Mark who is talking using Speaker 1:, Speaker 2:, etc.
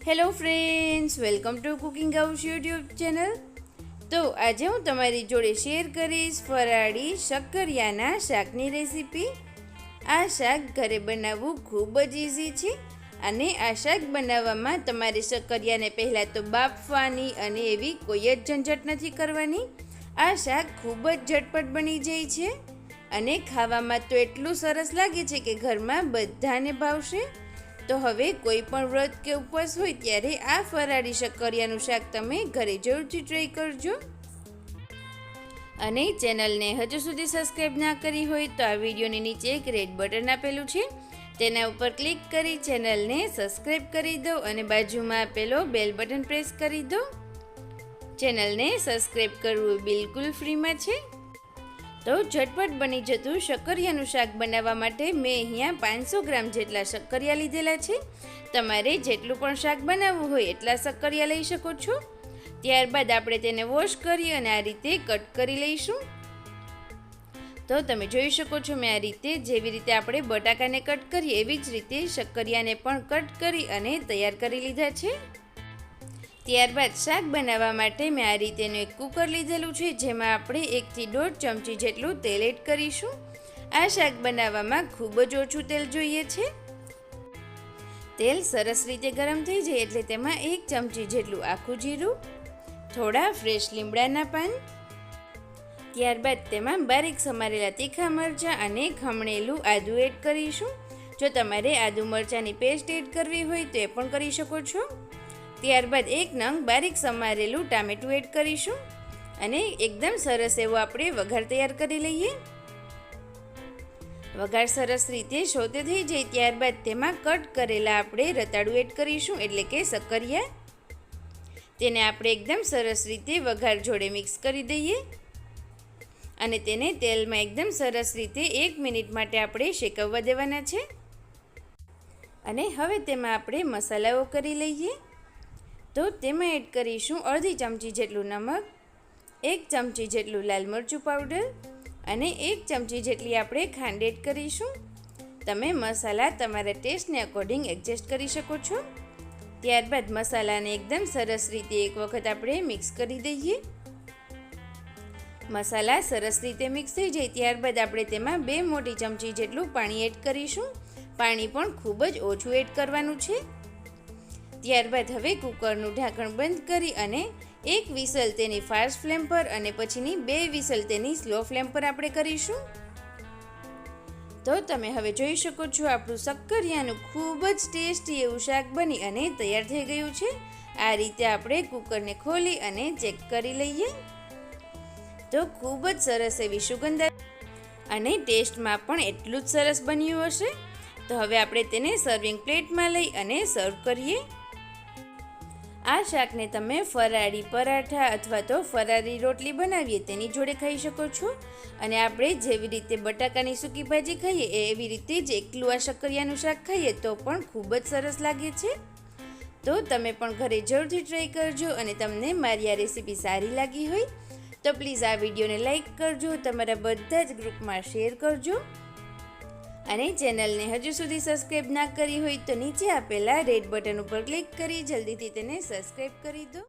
Speaker 1: Hello friends, welcome to cooking house YouTube channel. તો આજે હું તમારી જોડે શેર કરીશ ફરાળી શક્કરિયાના શાકની રેસીપી। આ શાક ઘરે બનાવવું ખૂબ જ ઇઝી છે અને આ શાક બનાવવામાં તમારે શક્કરિયાને પહેલાં તો બાફવાની અને એવી કોઈ જ ઝંઝટ નથી કરવાની। આ શાક ખૂબ જ ઝટપટ બની જાય છે અને ખાવામાં તો એટલું સરસ લાગે છે કે ઘરમાં બધાને ભાવશે। તો હવે કોઈ પણ વ્રત કે ઉપવાસ હોય ત્યારે આ ફરાળી શક્કરિયાનું શાક તમે ઘરે જરૂરથી ટ્રાય કરજો। અને ચેનલને હજુ સુધી સબસ્ક્રાઈબ ના કરી હોય તો આ વિડીયોની નીચે એક રેડ બટન આપેલું છે, તેના ઉપર ક્લિક કરી ચેનલને સબસ્ક્રાઈબ કરી દો અને બાજુમાં આપેલો બેલ બટન પ્રેસ કરી દો। ચેનલને સબસ્ક્રાઈબ કરવું બિલકુલ ફ્રીમાં છે। તો ઝટપટ બની જતું શક્કરિયાનું શાક બનાવવા માટે મેં અહીંયા 500 ગ્રામ જેટલા શક્કરિયા લીધેલા છે। તમારે જેટલું પણ શાક બનાવવું હોય એટલા શક્કરિયા લઈ શકો છો। ત્યારબાદ આપણે તેને વોશ કરી અને આ રીતે કટ કરી લઈશું। તો તમે જોઈ શકો છો મેં આ રીતે જેવી રીતે આપણે બટાકાને કટ કરીએ એવી જ રીતે શક્કરિયાને પણ કટ કરી અને તૈયાર કરી લીધા છે। ત્યારબાદ શાક બનાવવા માટે મેં આ રીતેનું એક કુકર લીધેલું છે, જેમાં આપણે 1 થી 1.5 ચમચી જેટલું તેલ એડ કરીશું। આ શાક બનાવવામાં ખૂબ જ ઓછું તેલ જોઈએ છે। તેલ સરસ રીતે ગરમ થઈ જાય એટલે તેમાં 1 ચમચી જેટલું આખું જીરું, થોડા ફ્રેશ લીમડાના પાન, ત્યારબાદ તેમાં બારીક સમારેલા તીખા મરચાં અને ખમણેલું આદું એડ કરીશું। જો તમારે આદુ મરચાંની પેસ્ટ એડ કરવી હોય તો એ પણ કરી શકો છો। ત્યારબાદ 1 નંગ બારીક સમારેલું ટામેટું એડ કરીશું અને એકદમ સરસ એવો આપણે વઘાર તૈયાર કરી લઈએ। વઘાર સરસ રીતે સોતે થઈ જાય ત્યારબાદ તેમાં કટ કરેલા આપણે રતાળું એડ કરીશું, એટલે કે શક્કરિયા। તેને આપણે એકદમ સરસ રીતે વઘાર જોડે મિક્સ કરી દઈએ અને તેને તેલમાં એકદમ સરસ રીતે 1 મિનિટ માટે આપણે શેકવવા દેવાના છે। અને હવે તેમાં આપણે મસાલાઓ કરી લઈએ। તો તેમાં એડ કરીશું અડધી ચમચી જેટલું નમક, 1 ચમચી જેટલું લાલ મરચું પાવડર અને 1 ચમચી જેટલી આપણે ખાંડ એડ કરીશું। તમે મસાલા તમારા ટેસ્ટને અકોર્ડિંગ એડજસ્ટ કરી શકો છો। ત્યારબાદ મસાલાને એકદમ સરસ રીતે એક વખત આપણે મિક્સ કરી દઈએ। મસાલા સરસ રીતે મિક્સ થઈ જાય ત્યારબાદ આપણે તેમાં 2 મોટી ચમચી જેટલું પાણી એડ કરીશું। પાણી પણ ખૂબ જ ઓછું એડ કરવાનું છે। ત્યારબાદ હવે કુકરનું ઢાંકણ બંધ કરી અને 1 વિસલ તેની ફાસ્ટ ફ્લેમ પર અને પછીની 2 વિસલ તેની સ્લો ફ્લેમ પર આપણે કરીશું। તો તમે હવે જોઈ શકો છો આપણું શક્કરિયાનું ખૂબ જ ટેસ્ટી એવું શાક બની અને તૈયાર થઈ ગયું છે। આ રીતે આપણે કુકરને ખોલી અને ચેક કરી લઈએ તો ખૂબ જ સરસ એવી સુગંધ અને ટેસ્ટમાં પણ એટલું જ સરસ બન્યું હશે। તો હવે આપણે તેને સર્વિંગ પ્લેટમાં લઈ અને સર્વ કરીએ। આ શાકને તમે ફરાળી પરાઠા અથવા તો ફરાળી રોટલી બનાવીએ તેની જોડે ખાઈ શકો છો અને આપણે જેવી રીતે બટાકાની સૂકી ભાજી ખાઈએ એવી રીતે જ એકલું આ શક્કરિયાનું શાક ખાઈએ તો પણ ખૂબ જ સરસ લાગે છે। તો તમે પણ ઘરે જરૂરથી ટ્રાય કરજો અને તમને મારી આ રેસીપી સારી લાગી હોય તો પ્લીઝ આ વિડીયોને લાઈક કરજો, તમારા બધા જ ગ્રુપમાં શેર કરજો અને ચેનલને હજુ સુધી સબસ્ક્રાઈબ ના કરી હોય તો નીચે આપેલા રેડ બટન ઉપર ક્લિક કરી જલ્દીથી તેને સબસ્ક્રાઈબ કરી દો।